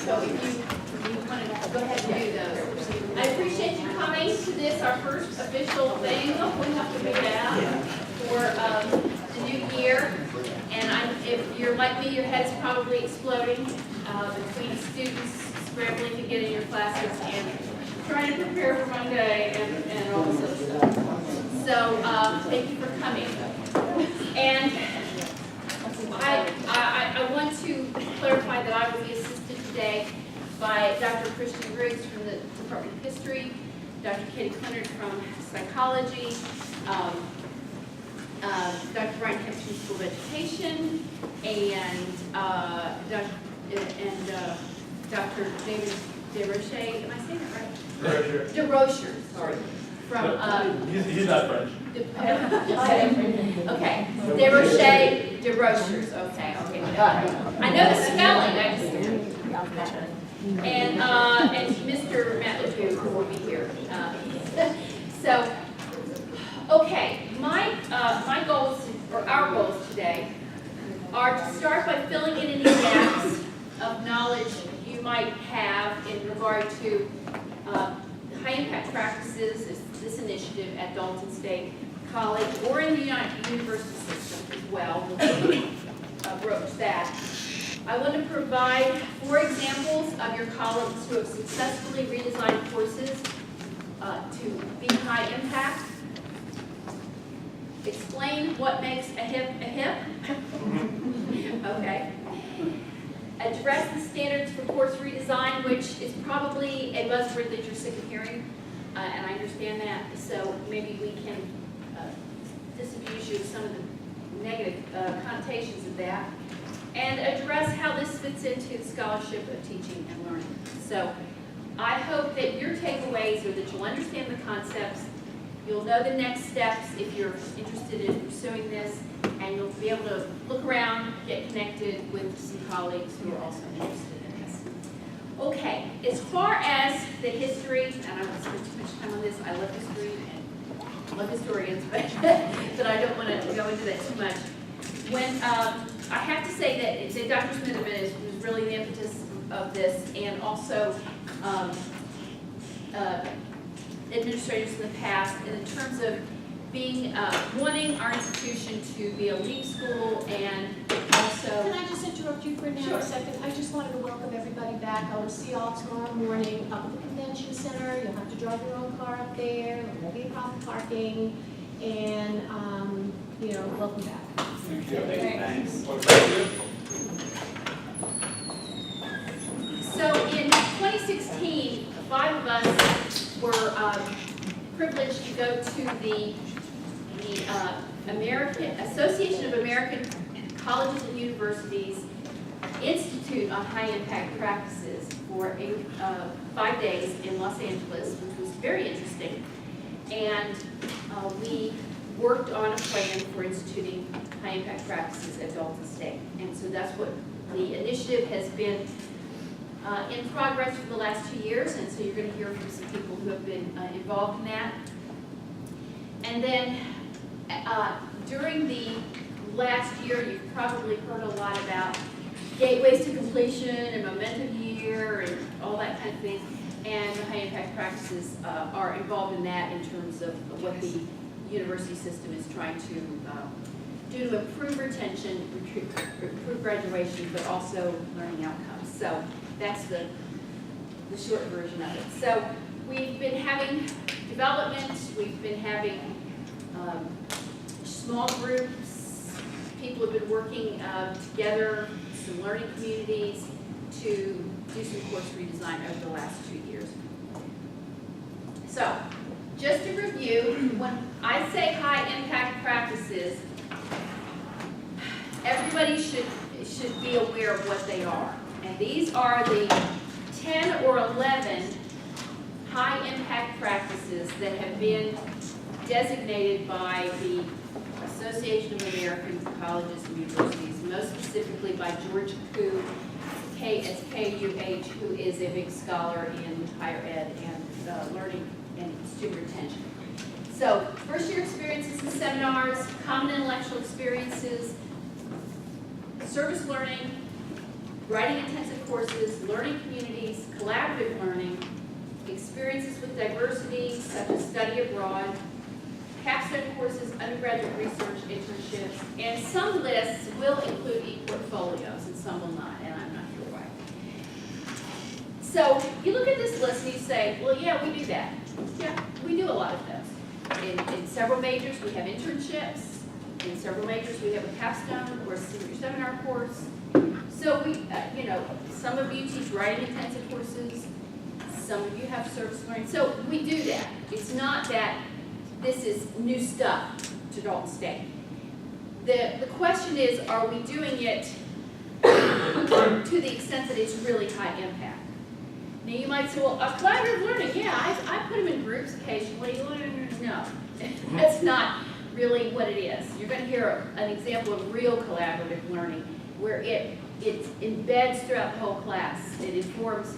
So if you want to go ahead and do those. I appreciate you coming to this, our first official thing. We have to move out for the new year. And if you're like me, your head's probably exploding between students scrambling to get in your classes and trying to prepare for Monday and all this other stuff. So thank you for coming. And I want to clarify that I will be assisted today by Dr. Christian Griggs from the Department of History, Dr. Katie Clinard from Psychology, Dr. Brian Kemp from School of Education, and Dr. David DeRoche. Am I saying that right? DeRoche, sorry. From he's not French. Okay, DeRochers. Okay. I know the spelling. I just and Mr. Matt LeDoux, who will be here. So, okay, my goals, or our goals today, are to start by filling in any gaps of knowledge you might have in regard to high impact practices, this initiative at Dalton State College or in the university system as well. We'll broach that. I want to provide 4 examples of your colleagues who have successfully redesigned courses to be high impact. Explain what makes a hip a hip. Okay. Address the standards for course redesign, which is probably a buzzword that you're sick of hearing, and I understand that, so maybe we can disabuse you of some of the negative connotations of that, and address how this fits into the scholarship of teaching and learning. So I hope that your takeaways are that you'll understand the concepts, you'll know the next steps if you're interested in pursuing this, and you'll be able to look around, get connected with some colleagues who are also interested in this. Okay, as far as the history, and I won't spend too much time on this, I love history and love historians, but I don't want to go into that too much. When I have to say that Dr. Smith was really the impetus of this, and also administrators in the past, in terms of being wanting our institution to be a lead school, and also. Can I just interrupt you for now a second? I just wanted to welcome everybody back. I will see you all tomorrow morning up at the convention center. You'll have to drive your own car up there. There won't be a problem parking, and welcome back. Thank you. Thanks. Thank So in 2016, 5 of us were privileged to go to the American Association of American Colleges and Universities Institute on High Impact Practices for 5 days in Los Angeles, which was very interesting. And we worked on a plan for instituting high impact practices at Dalton State. And so that's what the initiative has been in progress for the last 2 years. And so you're going to hear from some people who have been involved in that. And then during the last year, you've probably heard a lot about gateways to completion and momentum year and all that kind of thing. And the high impact practices are involved in that in terms of what the university system is trying to do to improve retention, improve graduation, but also learning outcomes. So that's the short version of it. So we've been having development, we've been having small groups, people have been working together, some learning communities to do some course redesign over the last 2 years. So, just to review, when I say high impact practices, everybody should be aware of what they are. And these are the 10 or 11 high impact practices that have been designated by the Association of American Colleges and Universities, most specifically by George Koo, KUH, who is a big scholar in higher ed and learning and student retention. So, first year experiences and seminars, common intellectual experiences, service learning, writing intensive courses, learning communities, collaborative learning, experiences with diversity such as study abroad, capstone courses, undergraduate research, internships, and some lists will include e-portfolios and some will not, and I'm not sure why. So you look at this list and you say, well, yeah, we do that. Yeah, we do a lot of those. In several majors, we have internships. In several majors, we have a capstone or senior seminar course. So we, some of you teach writing intensive courses. Some of you have service learning. So we do that. It's not that this is new stuff to Dalton State. The question is, are we doing it to the extent that it's really high impact? Now you might say, well, collaborative learning, yeah, I put them in groups occasionally. No, that's not really what it is. You're going to hear an example of real collaborative learning where it embeds throughout the whole class. It informs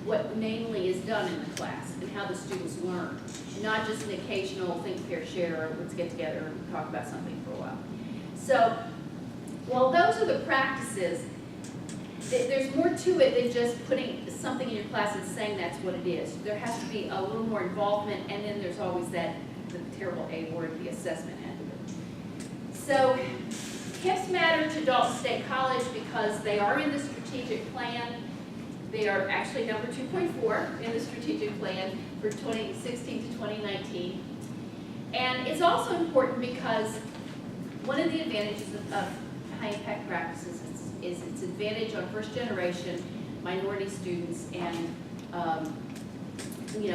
what mainly is done in the class and how the students learn, not just an occasional think, pair, share, or let's get together and talk about something for a while. So while those are the practices, there's more to it than just putting something in your class and saying that's what it is. There has to be a little more involvement, and then there's always the terrible A word, the assessment end of it. So KIPs matter to Dalton State College because they are in the strategic plan. They are actually number 2.4 in the strategic plan for 2016 to 2019. And it's also important because one of the advantages of high impact practices is its advantage on first generation minority students and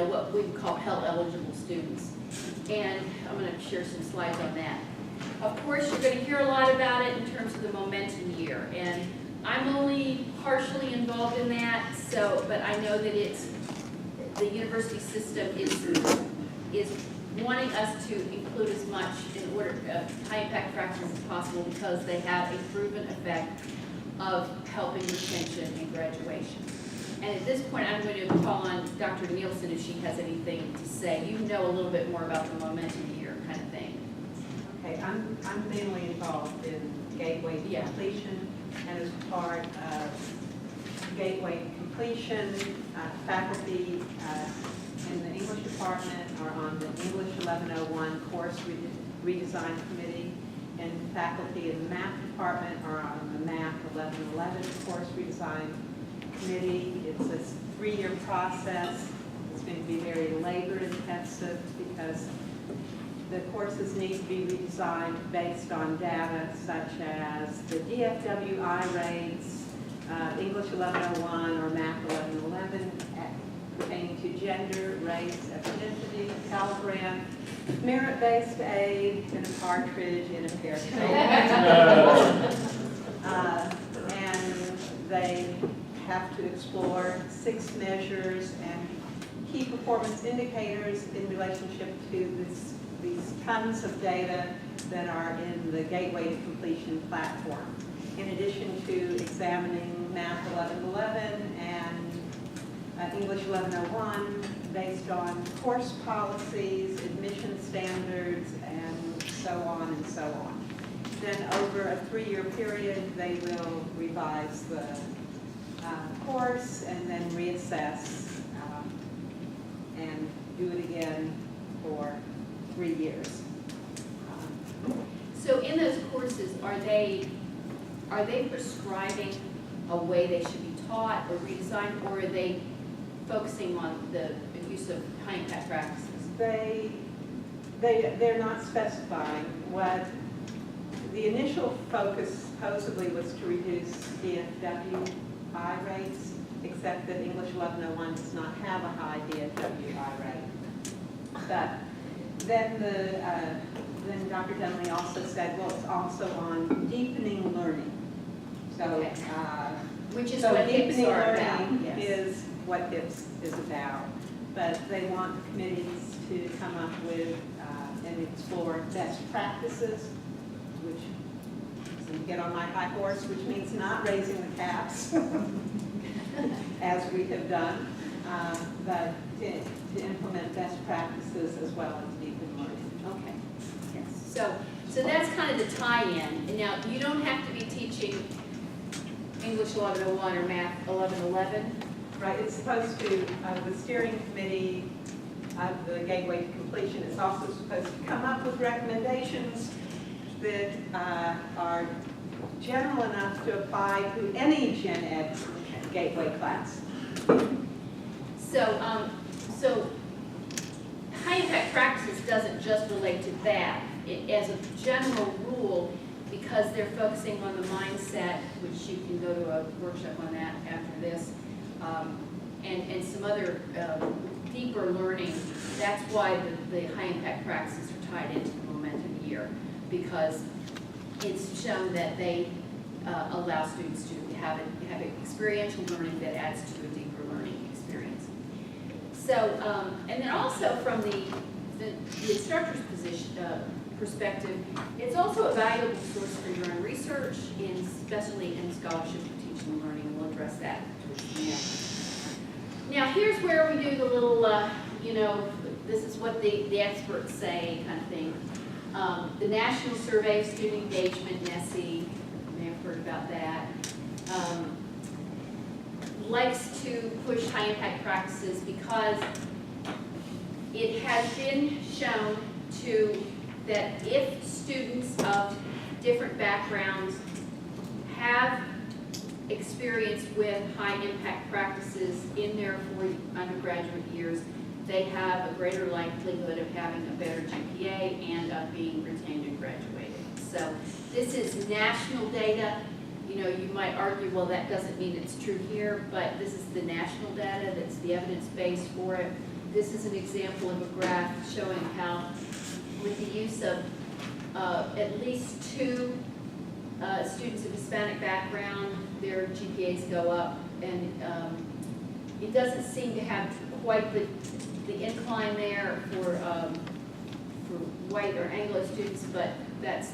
what we would call Pell eligible students. And I'm going to share some slides on that. Of course, you're going to hear a lot about it in terms of the momentum year. And I'm only partially involved in that, but I know that the university system is wanting us to include as much in order high impact practices as possible because they have a proven effect of helping retention and graduation. And at this point, I'm going to call on Dr. Nielsen if she has anything to say. You know a little bit more about the momentum year kind of thing. Okay, I'm mainly involved in gateway completion, and as part of gateway completion, faculty in the English department are on the English 1101 course redesign committee, and faculty in the math department are on the math 1111 course redesign committee. It's a 3-year process. It's going to be very labor intensive because the courses need to be redesigned based on data such as the DFWI rates, English 1101 or Math 1111 pertaining to gender, race, ethnicity, Pell Grant, merit-based aid, and a partridge in a pear shade. And they have to explore 6 measures and key performance indicators in relationship to these tons of data that are in the Gateway to Completion platform. In addition to examining Math 1111 and English 1101 based on course policies, admission standards, and so on and so on. Then over a 3-year period, they will revise the course and then reassess and do it again for 3 years. So in those courses, are they prescribing a way they should be taught or redesigned, or are they focusing on the use of high impact practices? They're not specifying. What the initial focus supposedly was to reduce DFWI rates, except that English 1101 does not have a high DFWI rate. But then Dr. Dunley also said, well, it's also on deepening learning. So, okay. Which is so what deepening HIPs are learning about. Yes. is what HIPs is about. But they want the committees to come up with and explore best practices, which so you get on my high horse, which means not raising the caps, as we have done, but to implement best practices as well as deepen learning. Okay. Yes. So that's kind of the tie-in. And now you don't have to be teaching English 1101 or Math 1111. Right, it's supposed to, the steering committee of the Gateway to Completion is also supposed to come up with recommendations that are general enough to apply to any Gen Ed Gateway class. So high impact practices doesn't just relate to that. As a general rule, because they're focusing on the mindset, which you can go to a workshop on that after this, and some other deeper learning, that's why the high impact practices are tied into the momentum year, because it's shown that they allow students to have experiential learning that adds to a deeper learning experience. So, and then also from the instructor's perspective, it's also a valuable source for your own research, especially in scholarship for teaching and learning, and we'll address that towards the end. Now, here's where we do the little, this is what the experts say kind of thing. The National Survey of Student Engagement, NSE, you may have heard about that, likes to push high impact practices because it has been shown that if students of different backgrounds have experience with high impact practices in their 4 undergraduate years, they have a greater likelihood of having a better GPA and of being retained and graduated. So this is national data. You might argue, well, that doesn't mean it's true here, but this is the national data, that's the evidence base for it. This is an example of a graph showing how, with the use of at least 2 students of Hispanic background, their GPAs go up, and it doesn't seem to have quite the incline there for white or Anglo students, but that's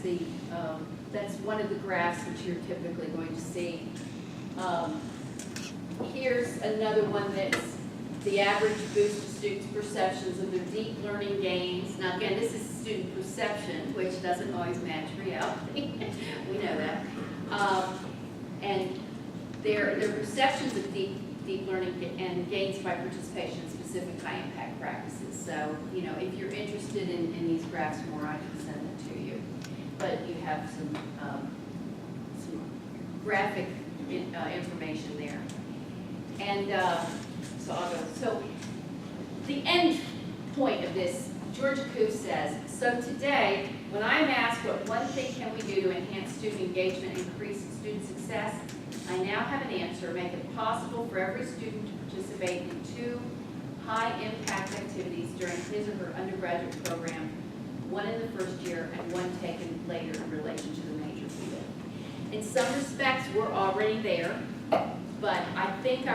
one of the graphs that you're typically going to see. Here's another one that's the average boost to students' perceptions of their deep learning gains. Now again, this is student perception, which doesn't always match reality. We know that. And their perceptions of deep learning and gains by participation in specific high impact practices. So, if you're interested in these graphs more, I can send them to you. But you have some graphic information there. And so I'll go. So the end point of this, George Koo says, so today, when I'm asked what one thing can we do to enhance student engagement and increase student success, I now have an answer. Make it possible for every student to participate in 2 high-impact activities during his or her undergraduate program, one in the first year and one taken later in relation to the major field. In some respects, we're already there, but I think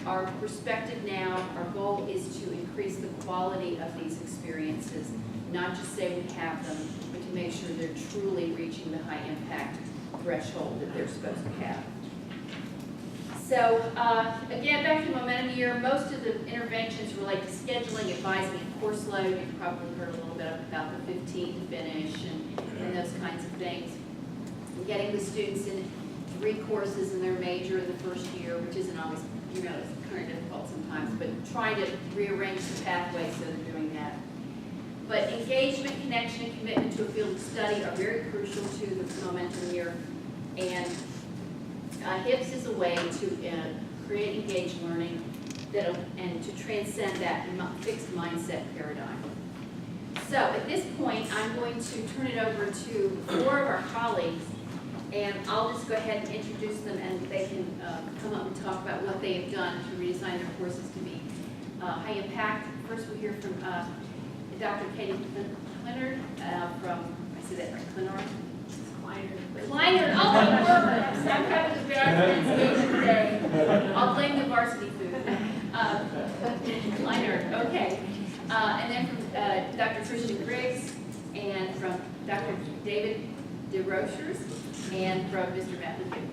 our perspective now, our goal is to increase the quality of these experiences, not just say we have them, but to make sure they're truly reaching the high-impact threshold that they're supposed to have. So, again, back to momentum year, most of the interventions relate to scheduling, advising, and course load. You've probably heard a little bit about the 15 to finish and those kinds of things. And getting the students in 3 courses in their major in the first year, which isn't always, it's kind of difficult sometimes, but trying to rearrange the pathway so they're doing that. But engagement, connection, and commitment to a field of study are very crucial to the momentum year. And HIPS is a way to create engaged learning and to transcend that fixed mindset paradigm. So at this point, I'm going to turn it over to 4 of our colleagues, and I'll just go ahead and introduce them, and they can come up and talk about what they have done to redesign their courses to be high impact. First, we'll hear from Dr. Katie Kleinert from, I say that right, Kleinert. Oh my word! I'm having a bad pronunciation today. I'll blame the varsity food. Kleinert, okay. And then from Dr. Christian Griggs, and from Dr. David DeRochers, and from Mr. Matt Ledoux.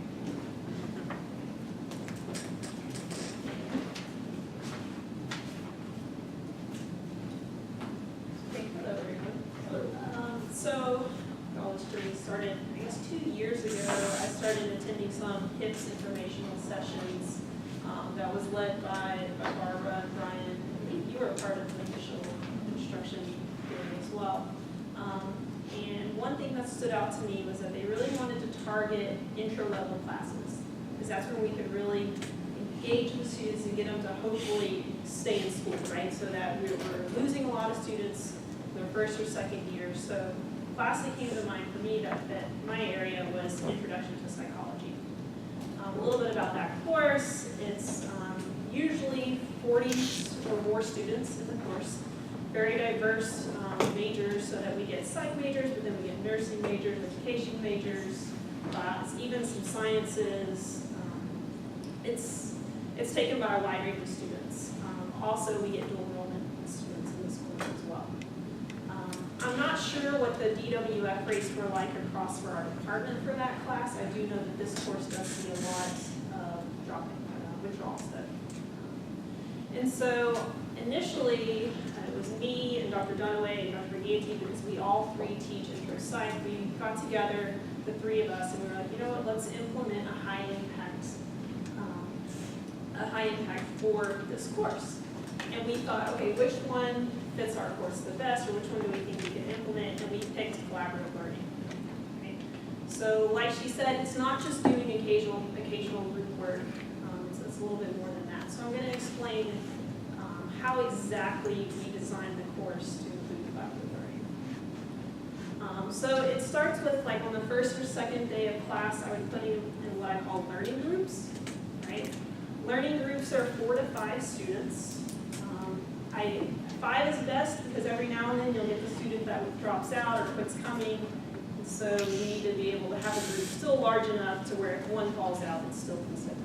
So, college students, so started, I guess 2 years ago, I started attending some HIPS informational sessions that was led by Barbara and Brian. I think you were a part of the initial instruction hearing as well. And one thing that stood out to me was that they really wanted to target intro-level classes, because that's when we could really engage the students and get them to hopefully stay in school, right? So that we were losing a lot of students their first or second year. So the class that came to mind for me that fit my area was Introduction to Psychology. A little bit about that course. It's usually 40 or more students in the course. Very diverse majors, so that we get psych majors, but then we get nursing majors, education majors, even some sciences. It's taken by a wide range of students. Also, we get dual enrollment students in this course as well. I'm not sure what the DWF rates were like across for our department for that class. I do know that this course does see a lot of withdrawals though. And so initially, it was me and Dr. Dunaway and Dr. Gaiety, because we all three teach intro psych. We got together, the three of us, and we were like, you know what, let's implement a high impact for this course. And we thought, okay, which one fits our course the best, or which one do we think we can implement? And we picked collaborative learning. Okay? So like she said, it's not just doing occasional group work. It's a little bit more than that. So I'm going to explain how exactly we designed the course to include collaborative learning. So it starts with, like, on the first or second day of class, I would put in what I call learning groups, right? Learning groups are 4 to 5 students. 5 is best, because every now and then you'll get the student that drops out or quits coming. And so we need to be able to have a group still large enough to where if one falls out, it's still considered.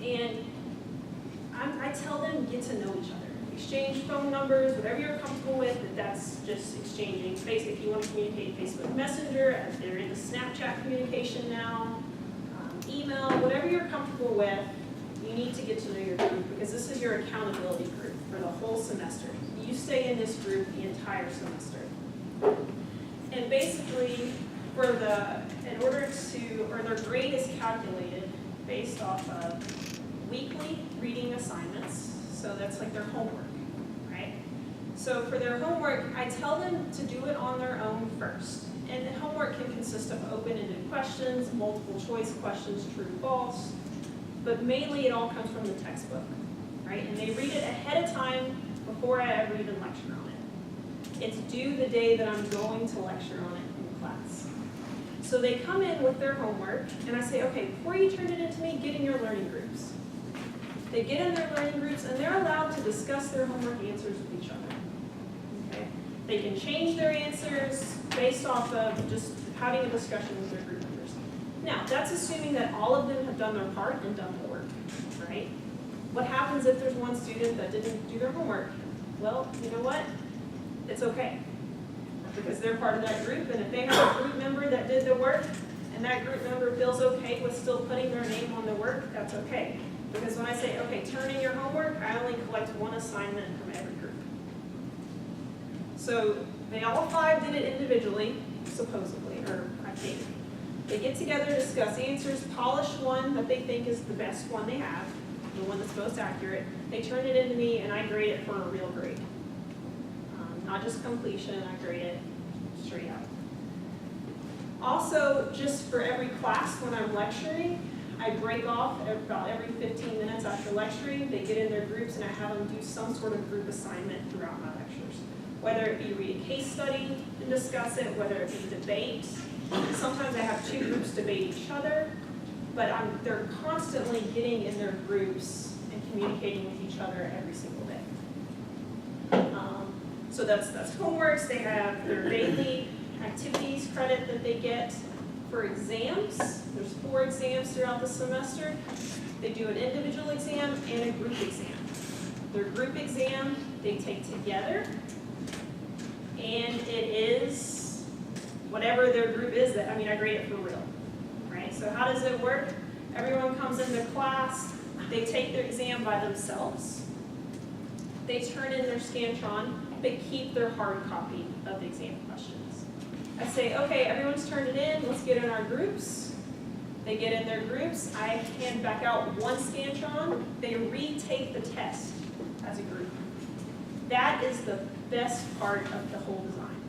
And I tell them, get to know each other. Exchange phone numbers, whatever you're comfortable with, that's just exchanging. If you want to communicate Facebook Messenger, they're into Snapchat communication now, email, whatever you're comfortable with, you need to get to know your group, because this is your accountability group for the whole semester. You stay in this group the entire semester. And basically, their grade is calculated based off of weekly reading assignments. So that's like their homework, right? So for their homework, I tell them to do it on their own first. And the homework can consist of open-ended questions, multiple choice questions, true, false. But mainly it all comes from the textbook, right? And they read it ahead of time before I ever even lecture on it. It's due the day that I'm going to lecture on it in class. So they come in with their homework, and I say, okay, before you turn it into me, get in your learning groups. They get in their learning groups, and they're allowed to discuss their homework answers with each other. Okay? They can change their answers based off of just having a discussion with their group members. Now, that's assuming that all of them have done their part and done the work, right? What happens if there's one student that didn't do their homework? Well, you know what? It's okay, because they're part of that group, and if they have a group member that did the work, and that group member feels okay with still putting their name on the work, that's okay. Because when I say, okay, turn in your homework, I only collect one assignment from every group. So they all 5 did it individually, supposedly, or I think. They get together, discuss answers, polish one that they think is the best one they have, the one that's most accurate. They turn it into me, and I grade it for a real grade. Not just completion, I grade it straight out. Also, just for every class when I'm lecturing, I break off about every 15 minutes after lecturing. They get in their groups, and I have them do some sort of group assignment throughout my lectures. Whether it be read a case study and discuss it, whether it be debate. Sometimes I have 2 groups debate each other, but they're constantly getting in their groups and communicating with each other every single day. So that's homeworks. They have their daily activities credit that they get for exams. There's 4 exams throughout the semester. They do an individual exam and a group exam. Their group exam they take together, and it is whatever their group is. I grade it for real, right? So how does it work? Everyone comes into class. They take their exam by themselves. They turn in their Scantron, but keep their hard copy of the exam questions. I say, okay, everyone's turned it in, let's get in our groups. They get in their groups, I hand back out one Scantron, they retake the test as a group. That is the best part of the whole design,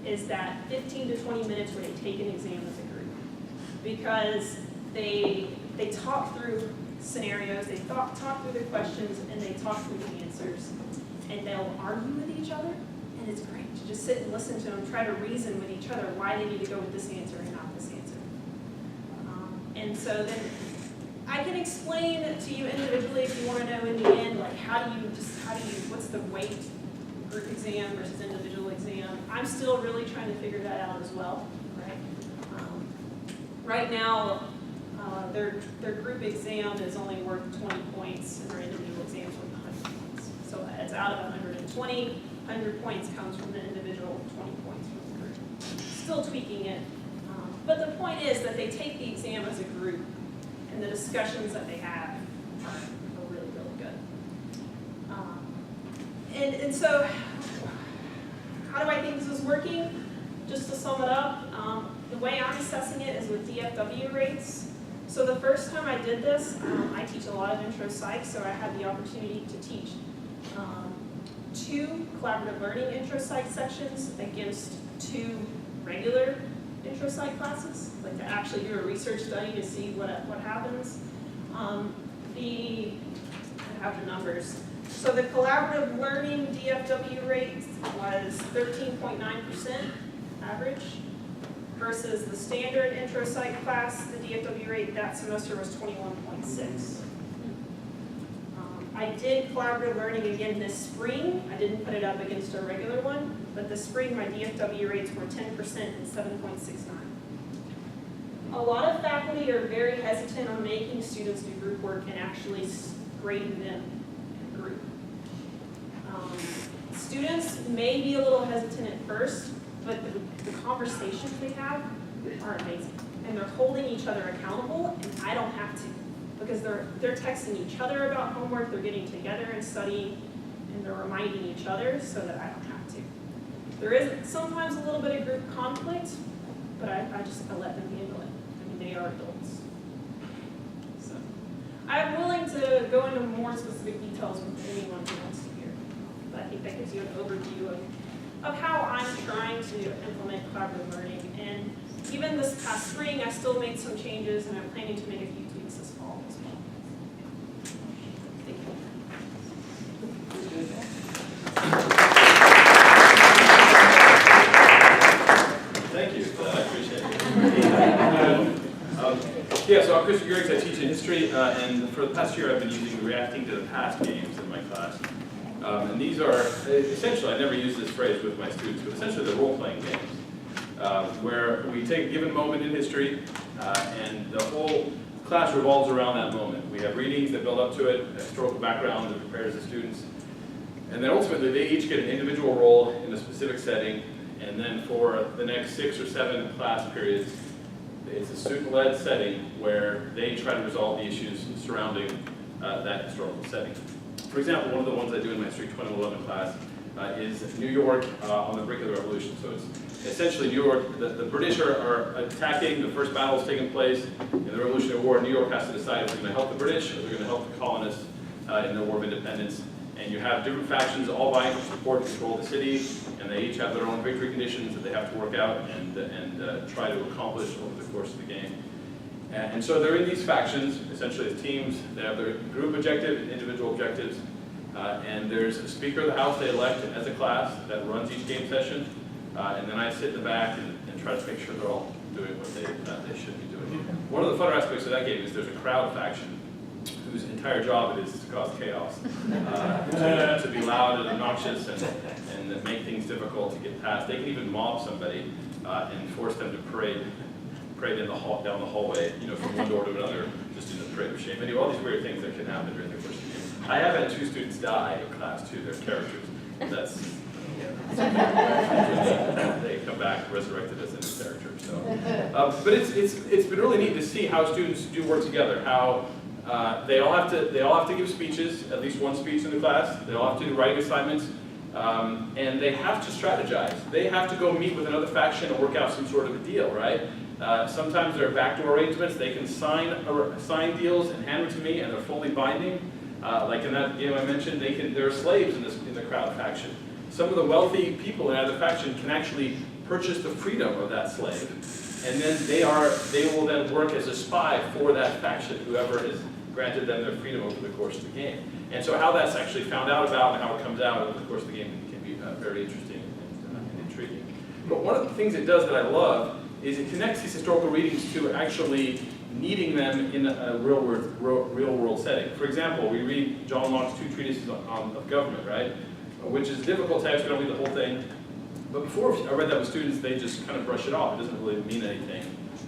is that 15 to 20 minutes where they take an exam as a group. Because they talk through scenarios, they talk through the questions, and they talk through the answers. And they'll argue with each other, and it's great to just sit and listen to them, try to reason with each other why they need to go with this answer and not this answer. And so then I can explain to you individually if you want to know in the end, like what's the weight group exam versus individual exam. I'm still really trying to figure that out as well, right? Right now, their group exam is only worth 20 points, and their individual exam is worth 100 points. So it's out of 120, 100 points comes from the individual, 20 points from the group. Still tweaking it. But the point is that they take the exam as a group, and the discussions that they have are really, really good. And so, how do I think this is working? Just to sum it up, the way I'm assessing it is with DFW rates. So the first time I did this, I teach a lot of intro psych, so I had the opportunity to teach 2 collaborative learning intro psych sections against 2 regular intro psych classes, like to actually do a research study to see what happens. I have the numbers. So the collaborative learning DFW rate was 13.9% average versus the standard intro psych class, the DFW rate that semester was 21.6. I did collaborative learning again this spring. I didn't put it up against a regular one, but this spring my DFW rates were 10% and 7.69. A lot of faculty are very hesitant on making students do group work and actually grading them in group. Students may be a little hesitant at first, but the conversations they have are amazing. And they're holding each other accountable, and I don't have to. Because they're texting each other about homework, they're getting together and studying, and they're reminding each other so that I don't have to. There is sometimes a little bit of group conflict, but I let them handle it. I mean, they are adults. So I'm willing to go into more specific details with anyone who wants to hear. But I think that gives you an overview of how I'm trying to implement collaborative learning. And even this past spring, I still made some changes, and I'm planning to make a few tweaks this fall as well. Thank you. Thank you for that, I appreciate it. Yeah, so I'm Chris Griggs, I teach in history, and for the past year I've been using reacting to the past games in my class. And these are, essentially, I never use this phrase with my students, but essentially they're role-playing games, where we take a given moment in history, and the whole class revolves around that moment. We have readings that build up to it, a historical background that prepares the students, and then ultimately they each get an individual role in a specific setting, and then for the next 6 or 7 class periods, it's a student-led setting where they try to resolve the issues surrounding that historical setting. For example, one of the ones I do in my History 2011 class is New York on the brink of the Revolution. So it's essentially New York, the British are attacking, the first battle is taking place in the Revolutionary War. New York has to decide if they're going to help the British or they're going to help the colonists in the War of Independence. And you have different factions all vying for support and control of the city, and they each have their own victory conditions that they have to work out and try to accomplish over the course of the game. And so they're in these factions, essentially as teams. They have their group objective and individual objectives. And there's a Speaker of the House they elect as a class that runs each game session. And then I sit in the back and try to make sure they're all doing what they should be doing. One of the fun aspects of that game is there's a crowd faction whose entire job it is to cause chaos, to be loud and obnoxious and make things difficult to get past. They can even mob somebody and force them to parade in the down the hallway, from one door to another, just in a parade of shame. Anyway, all these weird things that can happen during the course of the game. I have had 2 students die in class too. They're characters. That's they come back resurrected as a new character. So, but it's been really neat to see how students do work together. How they all have to give speeches, at least one speech in the class. They all have to do writing assignments, And they have to strategize. They have to go meet with another faction and work out some sort of a deal, right? Sometimes there are backdoor arrangements. They can sign deals and hand them to me, and they're fully binding. Like in that game I mentioned, there are slaves in the crowd faction. Some of the wealthy people in either faction can actually purchase the freedom of that slave, and then they will then work as a spy for that faction, whoever has granted them their freedom over the course of the game. And so how that's actually found out about and how it comes out over the course of the game can be very interesting and intriguing. But one of the things it does that I love is it connects these historical readings to actually needing them in a real world setting. For example, we read John Locke's 2 treatises of government, right? Which is a difficult text, we don't read the whole thing. But before I read that with students, they just kind of brush it off. It doesn't really mean anything.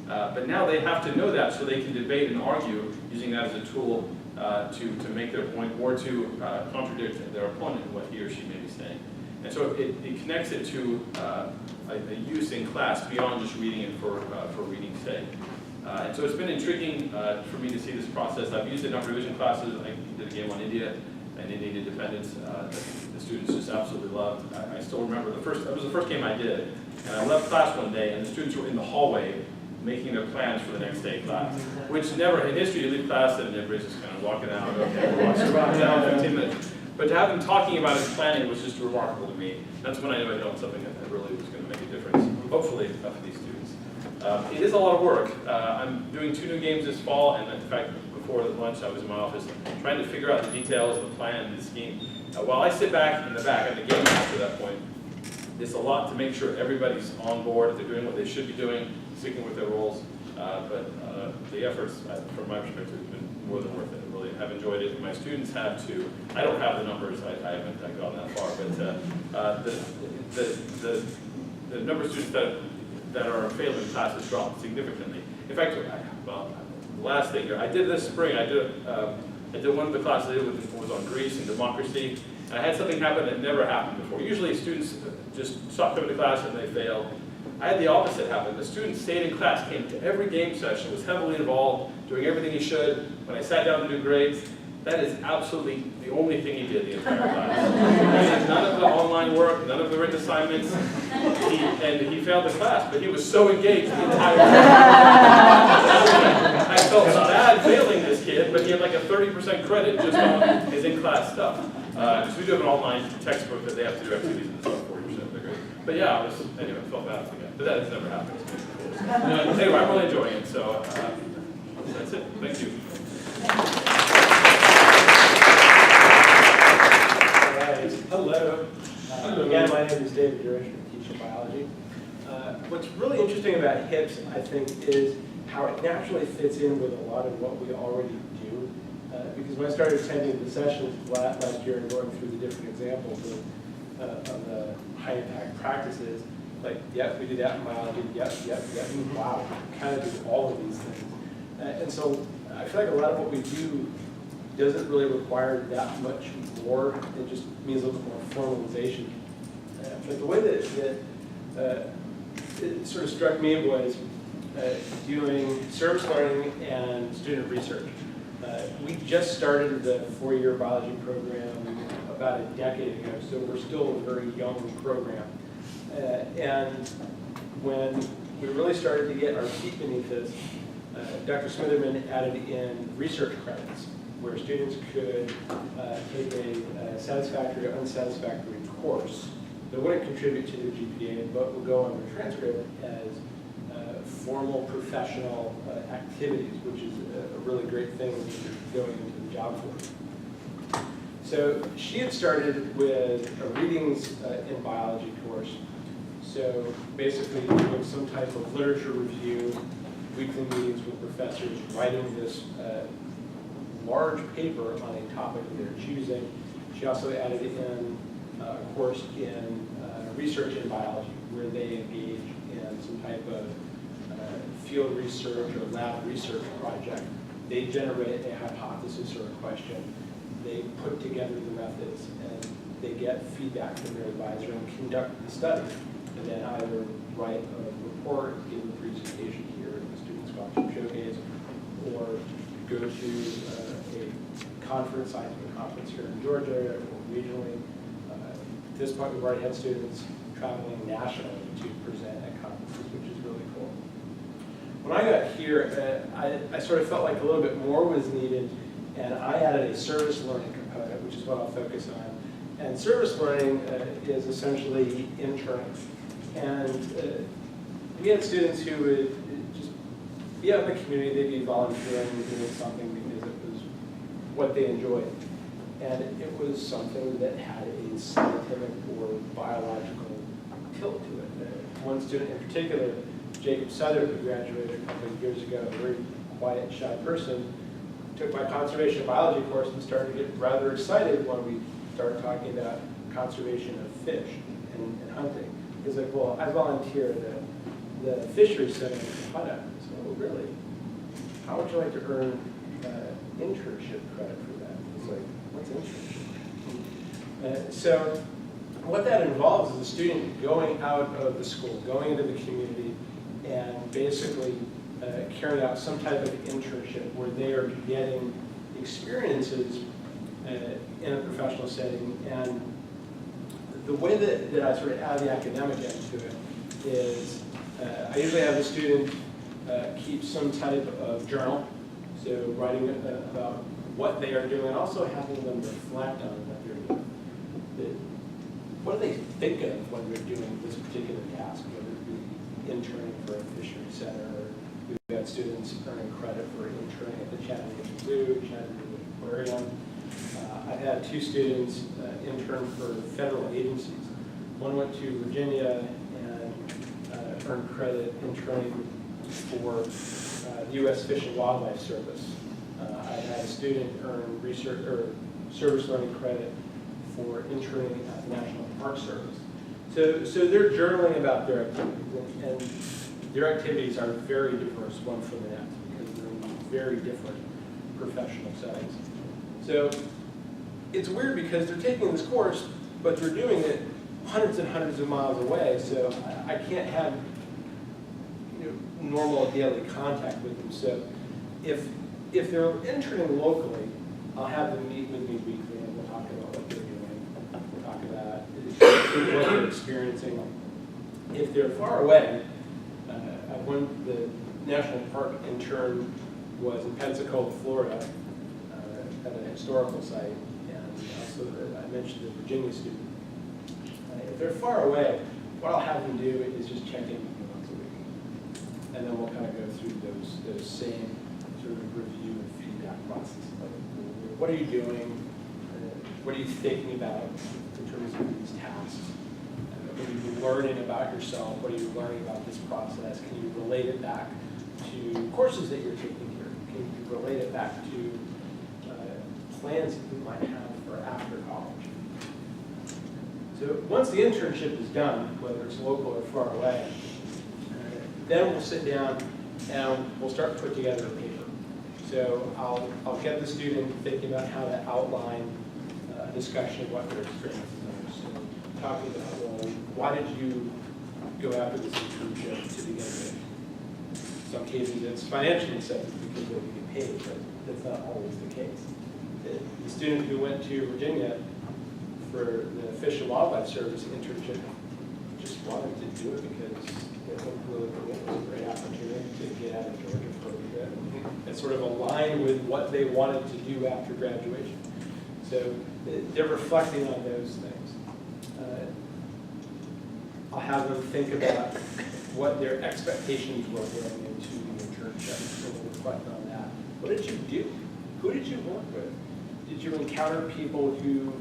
But now they have to know that so they can debate and argue using that as a tool to make their point or to contradict their opponent in what he or she may be saying. And so it connects it to a use in class beyond just reading it for reading's sake. And so it's been intriguing for me to see this process. I've used it in upper division classes. I did a game on India and Indian independence that the students just absolutely loved. I still remember that was the first game I did. And I left class one day and the students were in the hallway making their plans for the next day class. Which never, in history, you leave class and everybody's just kind of walking out, okay, we'll watch around down 15 minutes. But to have them talking about it and planning was just remarkable to me. That's when I knew I'd done something that really was going to make a difference, hopefully, for these students. It is a lot of work. I'm doing 2 new games this fall, and in fact, before the lunch, I was in my office trying to figure out the details, the plan, the scheme. While I sit back in the back, I'm the game master at that point. It's a lot to make sure everybody's on board, they're doing what they should be doing, sticking with their roles. But the efforts, from my perspective, have been more than worth it. Really, I've enjoyed it. My students have too. I don't have the numbers. I haven't gone that far. But the number of students that are failing class has dropped significantly. In fact, the last thing here, I did this spring. I did one of the classes I did was on Greece and democracy. And I had something happen that never happened before. Usually, students just stop coming to class and they fail. I had the opposite happen. The student stayed in class, came to every game session, was heavily involved, doing everything he should. When I sat down to do grades, that is absolutely the only thing he did the entire class. He did none of the online work, none of the written assignments, and he failed the class, but he was so engaged the entire time. I felt bad failing this kid, but he had like a 30% credit just on his in-class stuff. So we do have an online textbook that they have to do activities and stuff, 40% of the grade. But yeah, anyway, I felt bad for the guy. But that has never happened to me. Anyway, I'm really enjoying it, so that's it. Thank you. Hello. Again, my name is David Durish. I teach biology. What's really interesting about HIPS, I think, is how it naturally fits in with a lot of what we already do. Because when I started attending the sessions last year and going through the different examples of the high-impact practices, like, yep, we do that in biology, yep, wow, we kind of do all of these things. And so I feel like a lot of what we do doesn't really require that much more. It just means a little bit more formalization. But the way that it sort of struck me was doing service learning and student research. We just started the 4-year biology program about a decade ago, so we're still a very young program. And when we really started to get our feet beneath us, Dr. Smitherman added in research credits, where students could take a satisfactory or unsatisfactory course that wouldn't contribute to their GPA, but would go on their transcript as formal professional activities, which is a really great thing when you're going into the job force. So she had started with a readings in biology course. So basically doing some type of literature review, weekly meetings with professors, writing this large paper on a topic of their choosing. She also added in a course in research in biology, where they engage in some type of field research or lab research project. They generate a hypothesis or a question. They put together the methods, and they get feedback from their advisor and conduct the study. And then either write a report, give a presentation here at the Student Scholarship Showcase, or go to a conference, scientific conference here in Georgia or regionally, At this point, we've already had students traveling nationally to present at conferences, which is really cool. When I got here, I sort of felt like a little bit more was needed, and I added a service learning component, which is what I'll focus on. And service learning is essentially interning. And we had students who would just be out in the community, they'd be volunteering and doing something because it was what they enjoyed. And it was something that had a scientific or biological tilt to it. One student in particular, Jacob Southern, who graduated a couple of years ago, a very quiet, shy person, took my conservation biology course and started to get rather excited when we started talking about conservation of fish and hunting. He's like, well, I volunteer at the fishery center in Canada. So, oh, really? How would you like to earn internship credit for that? It's like, what's internship? So what that involves is a student going out of the school, going into the community, and basically carrying out some type of internship where they are getting experiences in a professional setting. And the way that I sort of add the academic end to it is I usually have the student keep some type of journal, so writing about what they are doing and also having them reflect on what they're doing. What do they think of when they're doing this particular task, whether it be interning for a fishery center, or we've got students earning credit for interning at the Chattanooga Zoo, Chattanooga Aquarium. I had two students intern for federal agencies. One went to Virginia and earned credit interning for the U.S. Fish and Wildlife Service. I had a student earn research or service learning credit for interning at the National Park Service. So they're journaling about their activities, and their activities are very diverse one from the next because they're in very different professional settings. So it's weird because they're taking this course, but they're doing it hundreds and hundreds of miles away, so I can't have normal daily contact with them. So if they're interning locally, I'll have them meet with me weekly and we'll talk about what they're doing. We'll talk about what they're experiencing. If they're far away, the national park intern was in Pensacola, Florida, at a historical site, and also I mentioned the Virginia student. If they're far away, what I'll have them do is just check in with me once a week. And then we'll kind of go through those same sort of review and feedback processes. Like, what are you doing? What are you thinking about in terms of these tasks? What are you learning about yourself? What are you learning about this process? Can you relate it back to courses that you're taking here? Can you relate it back to plans that you might have for after college? So once the internship is done, whether it's local or far away, then we'll sit down and we'll start to put together a paper. So I'll get the student thinking about how to outline a discussion of what their experiences are. So talking about, well, why did you go after this internship to begin with? In some cases it's financial incentive because they get paid, but that's not always the case. The student who went to Virginia for the Fish and Wildlife Service internship just wanted to do it because it was a great opportunity to get out of Georgia for a bit. It sort of aligned with what they wanted to do after graduation. So they're reflecting on those things. I'll have them think about what their expectations were going into the internship, and we'll reflect on that. What did you do? Who did you work with? Did you encounter people who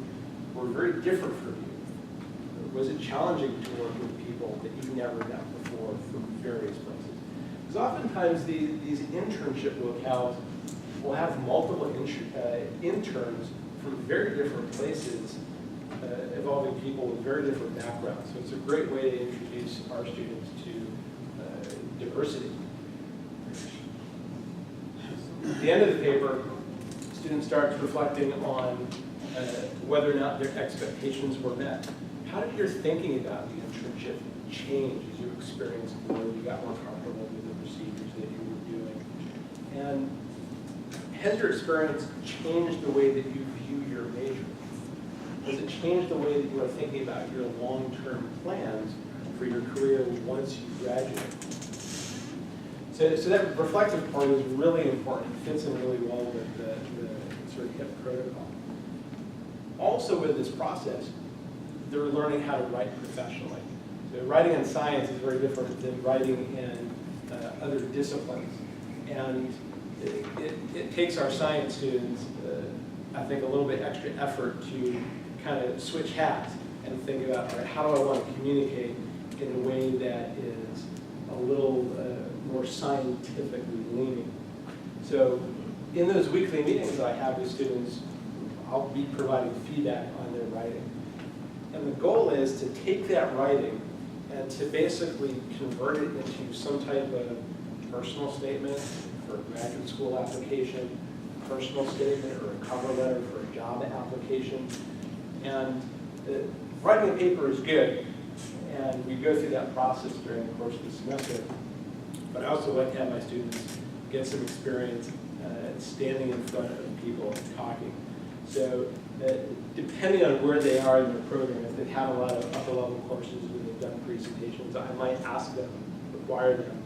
were very different from you? Was it challenging to work with people that you've never met before from various places? Because oftentimes these internship locales will have multiple interns from very different places, involving people with very different backgrounds. So it's a great way to introduce our students to diversity. At the end of the paper, student starts reflecting on whether or not their expectations were met. How did your thinking about the internship change as you experienced more, you got more comfortable with the procedures that you were doing? And has your experience changed the way that you view your major? Does it change the way that you are thinking about your long-term plans for your career once you graduate? So that reflective part is really important. It fits in really well with the sort of HIP protocol. Also with this process, they're learning how to write professionally. So writing in science is very different than writing in other disciplines. And it takes our science students, I think, a little bit extra effort to kind of switch hats and think about, all right, how do I want to communicate in a way that is a little more scientifically leaning. So in those weekly meetings I have with students, I'll be providing feedback on their writing. And the goal is to take that writing and to basically convert it into some type of personal statement for a graduate school application, personal statement or a cover letter for a job application. And writing a paper is good, and we go through that process during the course of the semester. But I also like to have my students get some experience standing in front of people and talking. So depending on where they are in their program, if they have a lot of upper level courses where they've done presentations, I might ask them, require them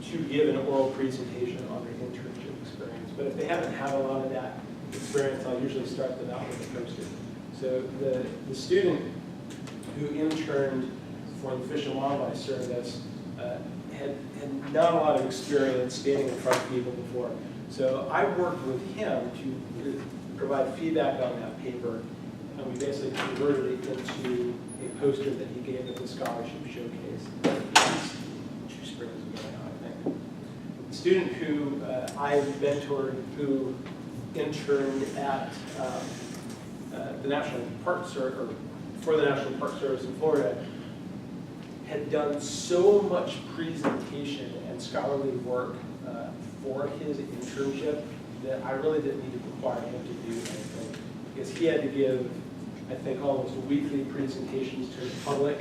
to give an oral presentation on their internship experience. But if they haven't had a lot of that experience, I'll usually start them out with a poster. So the student who interned for the Fish and Wildlife Service had not a lot of experience standing in front of people before. So I worked with him to provide feedback on that paper, and we basically converted it into a poster that he gave at the scholarship showcase 2 springs ago now, I think. The student who I mentored, who interned at the National Park Service, or for the National Park Service in Florida, had done so much presentation and scholarly work for his internship that I really didn't need to require him to do anything, because he had to give, I think, almost weekly presentations to the public.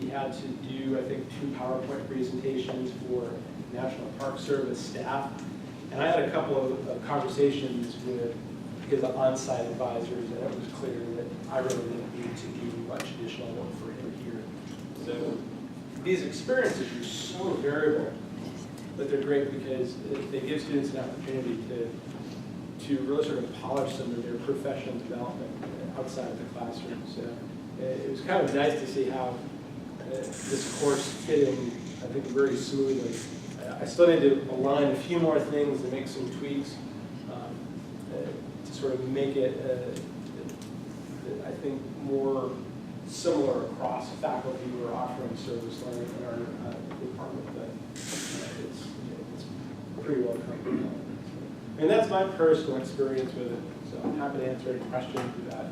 He had to do, I think, 2 PowerPoint presentations for National Park Service staff. And I had a couple of conversations with his on-site advisors, and it was clear that I really didn't need to do much additional work for him here. So these experiences are so variable, but they're great because they give students an opportunity to really sort of polish some of their professional development outside of the classroom. So it was kind of nice to see how this course fit in, I think, very smoothly. I still need to align a few more things and make some tweaks to sort of make it, I think, more similar across faculty who are offering service learning in our department, but it's pretty well covered. And that's my personal experience with it, so I'm happy to answer any questions about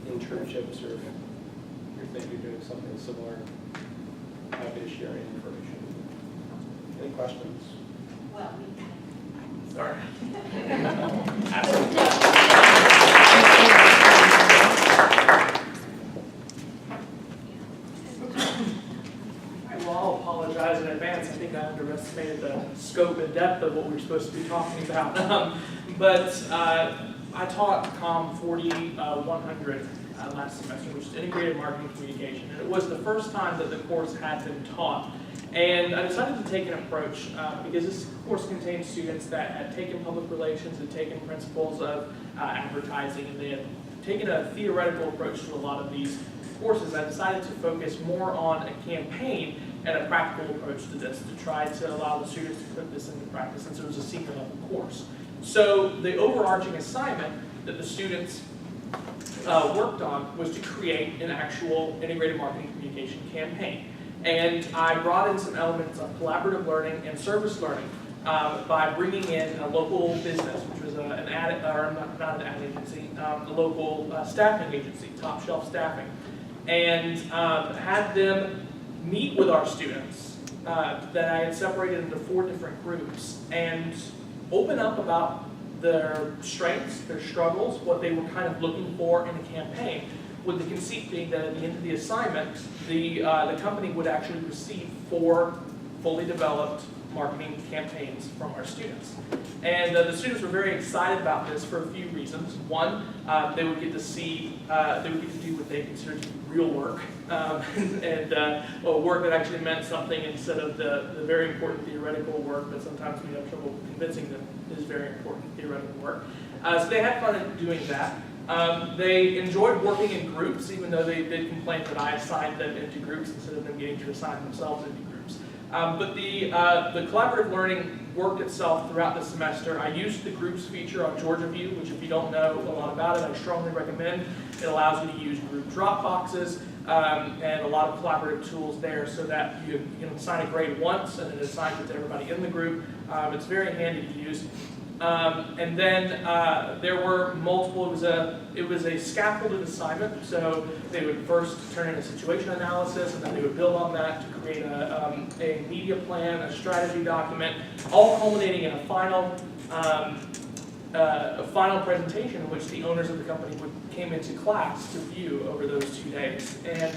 internships, or if you're thinking of doing something similar, happy to share any information. Any questions? Well, Sorry. Well, I'll apologize in advance. I think I underestimated the scope and depth of what we were supposed to be talking about. But I taught COM 40-100 last semester, which is Integrated Marketing Communication. And it was the first time that the course had been taught. And I decided to take an approach because this course contains students that had taken public relations, had taken principles of advertising, and they had taken a theoretical approach to a lot of these courses. I decided to focus more on a campaign and a practical approach to this to try to allow the students to put this into practice, since it was a senior level course. So the overarching assignment that the students worked on was to create an actual integrated marketing communication campaign. And I brought in some elements of collaborative learning and service learning by bringing in a local business, which was not an ad agency, a local staffing agency, Top Shelf Staffing, and had them meet with our students that I had separated into 4 different groups and open up about their strengths, their struggles, what they were kind of looking for in a campaign, with the conceit being that at the end of the assignment, the company would actually receive 4 fully developed marketing campaigns from our students. And the students were very excited about this for a few reasons. One, they would get to see, they would get to do what they considered to be real work, work that actually meant something instead of the very important theoretical work that sometimes we have trouble convincing them is very important theoretical work. So they had fun doing that. They enjoyed working in groups, even though they did complain that I assigned them into groups instead of them getting to assign themselves into groups. But the collaborative learning worked itself throughout the semester. I used the groups feature on Georgia View, which if you don't know a lot about it, I strongly recommend. It allows you to use group drop boxes and a lot of collaborative tools there so that you can assign a grade once and it assigns it to everybody in the group. It's very handy to use. And then there were multiple, it was a scaffolded assignment, so they would first turn in a situation analysis and then they would build on that to create a media plan, a strategy document, all culminating in a final presentation in which the owners of the company came into class to view over those 2 days. And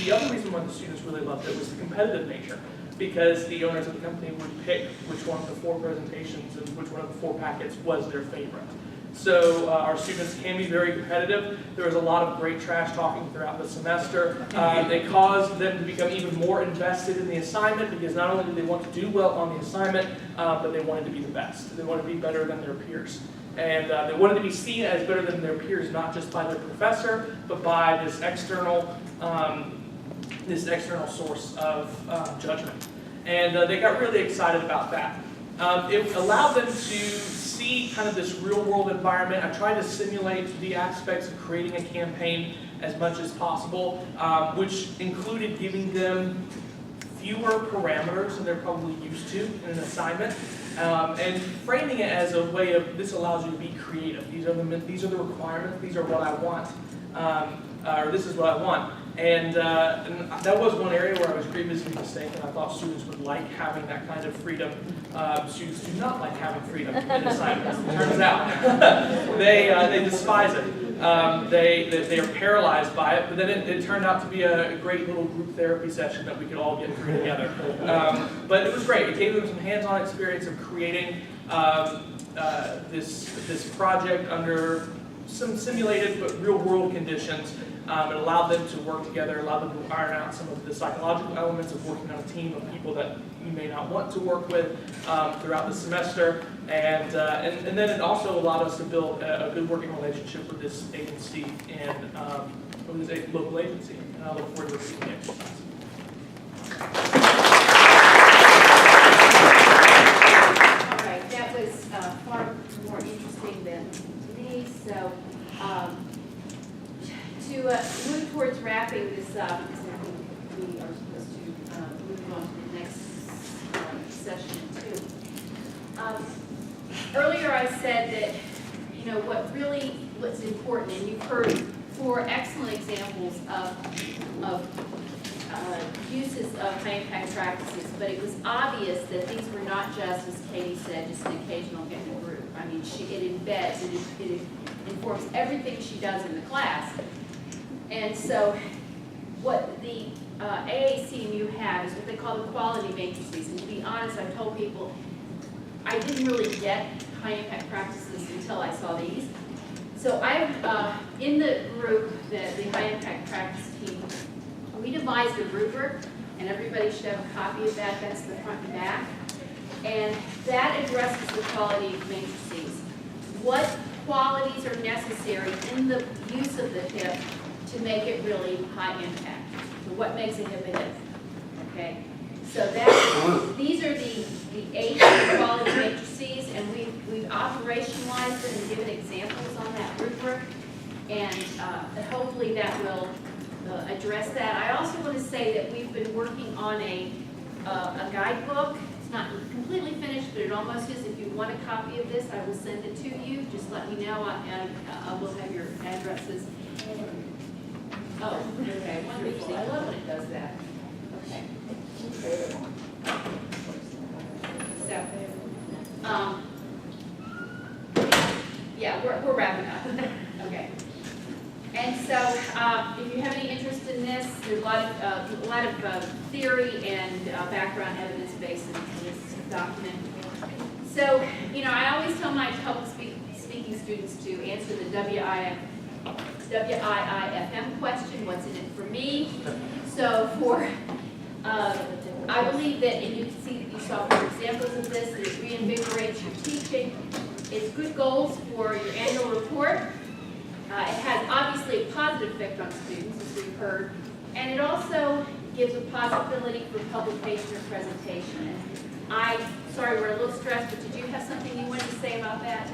the other reason why the students really loved it was the competitive nature, because the owners of the company would pick which one of the 4 presentations and which one of the 4 packets was their favorite. So our students can be very competitive. There was a lot of great trash talking throughout the semester. It caused them to become even more invested in the assignment because not only did they want to do well on the assignment, but they wanted to be the best. They wanted to be better than their peers. And they wanted to be seen as better than their peers, not just by their professor, but by this external source of judgment. And they got really excited about that. It allowed them to see kind of this real-world environment. I tried to simulate the aspects of creating a campaign as much as possible, which included giving them fewer parameters than they're probably used to in an assignment, and framing it as a way of, this allows you to be creative. These are the requirements. These are what I want, or this is what I want. And that was one area where I was grievously mistaken. I thought students would like having that kind of freedom. Students do not like having freedom in assignments. It turns out they despise it. They are paralyzed by it. But then it turned out to be a great little group therapy session that we could all get through together. But it was great. It gave them some hands-on experience of creating this project under some simulated but real-world conditions. It allowed them to work together, allowed them to iron out some of the psychological elements of working on a team of people that you may not want to work with throughout the semester. And then it also allowed us to build a good working relationship with this agency and with this local agency. And I look forward to receiving the exercise. All right, that was far more interesting than to me. So. To move towards wrapping this up, because I think we are supposed to move on to the next session too. Earlier I said that, you know, what's important, and you've heard 4 excellent examples of uses of high impact practices, but it was obvious that these were not just, as Katie said, just an occasional get in group. I mean, it embeds, it informs everything she does in the class. And so what the AACMU have is what they call the quality matrices. And to be honest, I've told people I didn't really get high impact practices until I saw these. So I've, in the group, the high impact practice team, we devised a rubric, and everybody should have a copy of that. That's the front and back. And that addresses the quality matrices. What qualities are necessary in the use of the HIP to make it really high impact? So what makes a HIP a HIP? Okay, so these are the 8 quality matrices, and we've operationalized them and given examples on that rubric, and hopefully that will address that. I also want to say that we've been working on a guidebook. It's not completely finished, but it almost is. If you want a copy of this, I will send it to you. Just let me know, and I will have your addresses. Oh, okay, wonderful. I love when it does that. Okay. So, yeah, we're wrapping up. Okay. And so, if you have any interest in this, there's a lot of theory and background evidence base in this document. So, I always tell my public speaking students to answer the WIIFM question, what's in it for me? So I believe that, and you can see that you saw 4 examples of this, that it reinvigorates your teaching. It's good goals for your annual report. It has obviously a positive effect on students, as we've heard, and it also gives a possibility for publication or presentation. And sorry, we're a little stressed, but did you have something you wanted to say about that,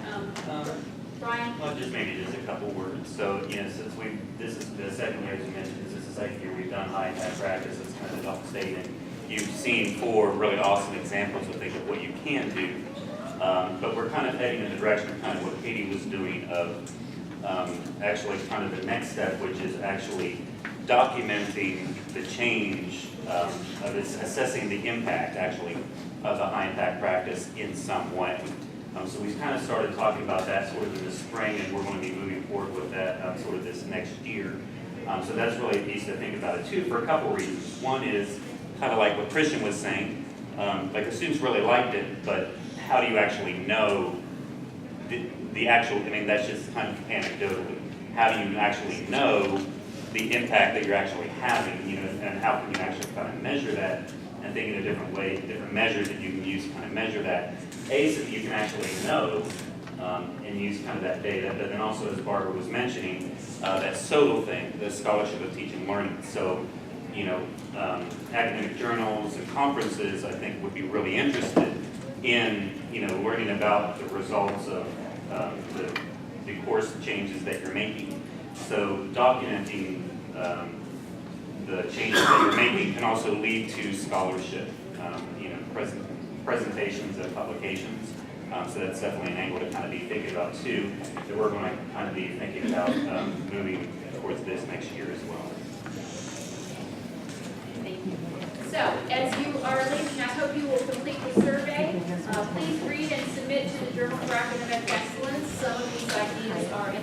Brian? Well, maybe just a couple words. So, since this is the second year, as you mentioned, this is the second year we've done high impact practice, it's kind of the Dalton State, and you've seen 4 really awesome examples of what you can do. But we're kind of heading in the direction of kind of what Katie was doing of actually kind of the next step, which is actually documenting the change of assessing the impact actually of the high impact practice in some way. So we've kind of started talking about that sort of in the spring, and we're going to be moving forward with that sort of this next year. So that's really a piece to think about it too, for a couple reasons. One is kind of like what Christian was saying, like the students really liked it, but how do you actually know the actual, that's just kind of anecdotally. How do you actually know the impact that you're actually having, and how can you actually kind of measure that, and think in a different way, different measures that you can use to kind of measure that. So that you can actually know and use kind of that data, but then also, as Barbara was mentioning, that SOTL thing, the Scholarship of Teaching and Learning. So, academic journals and conferences, I think, would be really interested in, learning about the results of the course changes that you're making. So documenting the changes that you're making can also lead to scholarship, presentations and publications. So that's definitely an angle to kind of be thinking about too, that we're going to kind of be thinking about moving towards this next year as well. Thank you. So, as you are leaving, I hope you will complete the survey. Please read and submit to the Journal for Academic Excellence. Some of these ideas are in